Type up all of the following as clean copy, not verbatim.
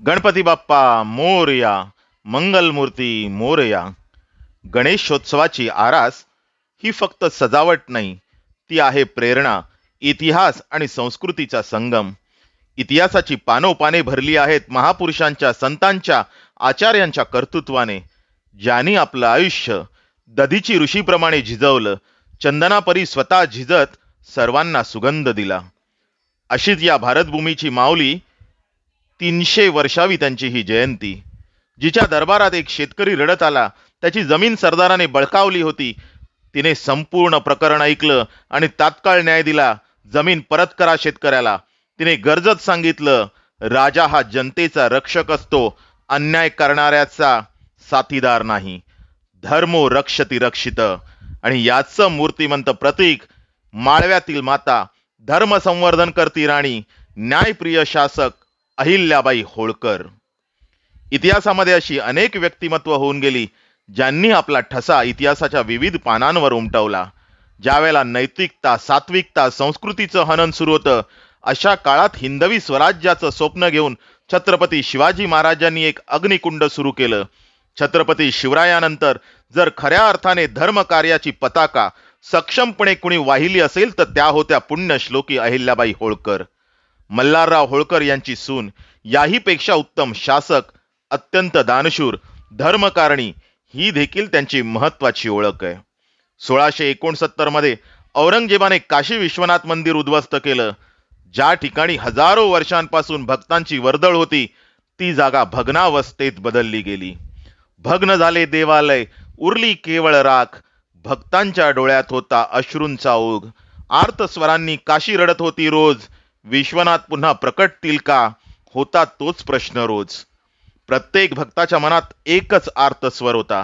गणपती बाप्पा मोरया, मंगलमूर्ती मोरया. गणेशोत्सवाची आरास ही फक्त सजावट नाही, ती आहे प्रेरणा, इतिहास आणि संस्कृतीचा संगम. इतिहासाची पानोपाने भरली आहेत महापुरुषांच्या, संतांच्या, आचार्यांच्या कर्तृत्वाने, ज्यांनी आपलं आयुष्य दधीची ऋषीप्रमाणे झिजवलं, चंदनापरी स्वतः झिजत सर्वांना सुगंध दिला. अशीच या भारतभूमीची माऊली 300 वर्षावी त्यांची ही जयंती. जिच्या दरबारात एक शेतकरी रडत आला, त्याची जमीन सरदाराने बळकावली होती, तिने संपूर्ण प्रकरण ऐकलं आणि तात्काळ न्याय दिला. जमीन परत करा शेतकऱ्याला. तिने गरजत सांगितलं, राजा हा जनतेचा रक्षक असतो, अन्याय करणाऱ्याचा साथीदार नाही. धर्मो रक्षति रक्षित. आणि याचं मूर्तिमंत प्रतीक माळव्यातील माता, धर्म संवर्धन करती राणी, न्यायप्रिय शासक अहिल्याबाई होळकर. इतिहासामध्ये अशी अनेक व्यक्तिमत्व होऊन गेली, ज्यांनी आपला ठसा इतिहासाच्या विविध पानांवर उमटवला. ज्यावेळेला नैतिकता, सात्विकता, संस्कृतीचं हनन सुरू होतं, अशा काळात हिंदवी स्वराज्याचं स्वप्न घेऊन छत्रपती शिवाजी महाराजांनी एक अग्निकुंड सुरू केलं. छत्रपती शिवरायानंतर जर खऱ्या अर्थाने धर्म कार्याची पताका सक्षमपणे कुणी वाहिली असेल तर त्या होत्या पुण्यश्लोकी अहिल्याबाई होळकर. मल्हारराव होळकर यांची सून, याही पेक्षा उत्तम शासक, अत्यंत दानशूर, धर्मकारणी, ही देखील त्यांची महत्वाची ओळख आहे. 1669 मध्ये औरंगजेबाने काशी विश्वनाथ मंदिर उद्ध्वस्त केलं. ज्या ठिकाणी हजारो वर्षांपासून भक्तांची वर्दळ होती, ती जागा भग्नावस्थेत बदलली गेली. भग्न झाले देवालय, उरली केवळ राख. भक्तांच्या डोळ्यात होता अश्रूंचा ओघ. आर्त स्वरांनी काशी रडत होती रोज. विश्वनाथ पुन्हा प्रकटतील का, होता तोच प्रश्न रोज. प्रत्येक भक्ताच्या मनात एकच आर्तस्वर होता,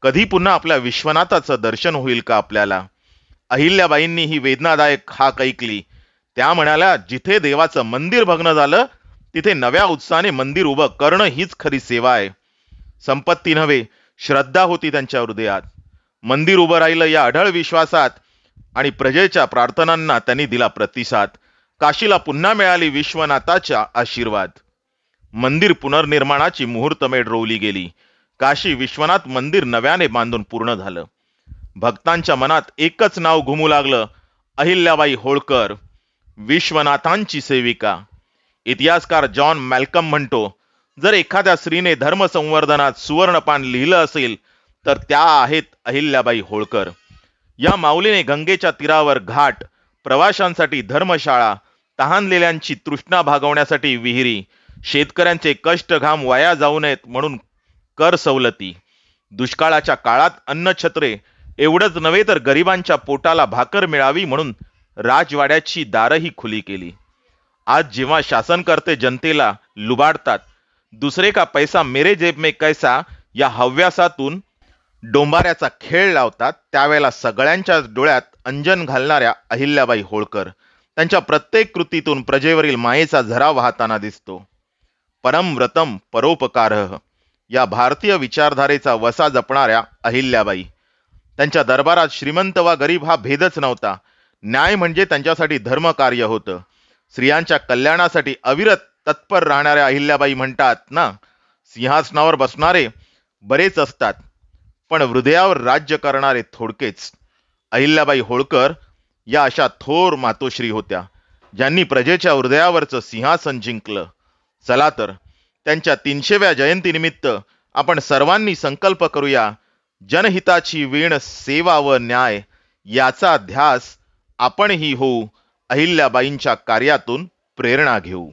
कधी पुन्हा आपल्या विश्वनाथाचं दर्शन होईल का आपल्याला. अहिल्याबाईंनी ही वेदनादायक हाक ऐकली. त्या म्हणाल्या, जिथे देवाचं मंदिर भग्न झालं, तिथे नव्या उत्साहाने मंदिर उभं करणं हीच खरी सेवा आहे. संपत्ती नव्हे, श्रद्धा होती त्यांच्या हृदयात. मंदिर उभं राहिलं या अढळ विश्वासात आणि प्रजेच्या प्रार्थनांना त्यांनी दिला प्रतिसाद. काशीला पुन्हा मिळाली विश्वनाथाचा आशीर्वाद. मंदिर पुनर्निर्माणाची मुहूर्तमेढ रोवली गेली. काशी विश्वनाथ मंदिर नव्याने बांधून पूर्ण झालं. भक्तांच्या मनात एकच नाव घुमू लागलं, अहिल्याबाई होळकर, विश्वनाथांची सेविका. इतिहासकार जॉन मॅल्कम म्हणतो, जर एखाद्या स्त्रीने धर्मसंवर्धनात सुवर्णपान लिहिलं असेल तर त्या आहेत अहिल्याबाई होळकर. या माऊलीने गंगेच्या तीरावर घाट, प्रवाशांसाठी धर्मशाळा, तहानलेल्यांची तृष्णा भागवण्यासाठी विहिरी, शेतकऱ्यांचे कष्ट घाम वाया जाऊ नयेत म्हणून कर सवलती, दुष्काळाच्या काळात अन्नछत्रे, एवढंच नव्हे तर गरिबांच्या पोटाला भाकर मिळावी म्हणून राजवाड्याची दारही खुली केली. आज जेव्हा शासनकर्ते जनतेला लुबाडतात, दुसरे का पैसा मेरे जेब में कैसा या हव्यासातून डोंबाऱ्याचा खेळ लावतात, त्यावेळेला सगळ्यांच्या डोळ्यात अंजन घालणाऱ्या अहिल्याबाई होळकर, त्यांच्या प्रत्येक कृतीतून प्रजेवरील मायेचा झरा वाहताना दिसतो. परम व्रतम परोपकारः या भारतीय विचारधारेचा वसा जपणाऱ्या अहिल्याबाई. त्यांच्या दरबारात श्रीमंत वा गरीब हा भेदच नव्हता. न्याय म्हणजे त्यांच्यासाठी धर्मकार्य होतं. स्त्रियांच्या कल्याणासाठी अविरत तत्पर राहणाऱ्या अहिल्याबाई म्हणतात ना, सिंहासनावर बसणारे बरेच असतात, पण हृदयावर राज्य करणारे थोडकेच. अहिल्याबाई होळकर या अशा थोर मातोश्री होत्या, ज्यांनी प्रजेच्या हृदयावरचं सिंहासन जिंकलं. चला तर त्यांच्या 300व्या जयंतीनिमित्त आपण सर्वांनी संकल्प करूया, जनहिताची वीण सेवा व न्याय याचा ध्यास आपणही होऊ, अहिल्याबाईंच्या कार्यातून प्रेरणा घेऊ.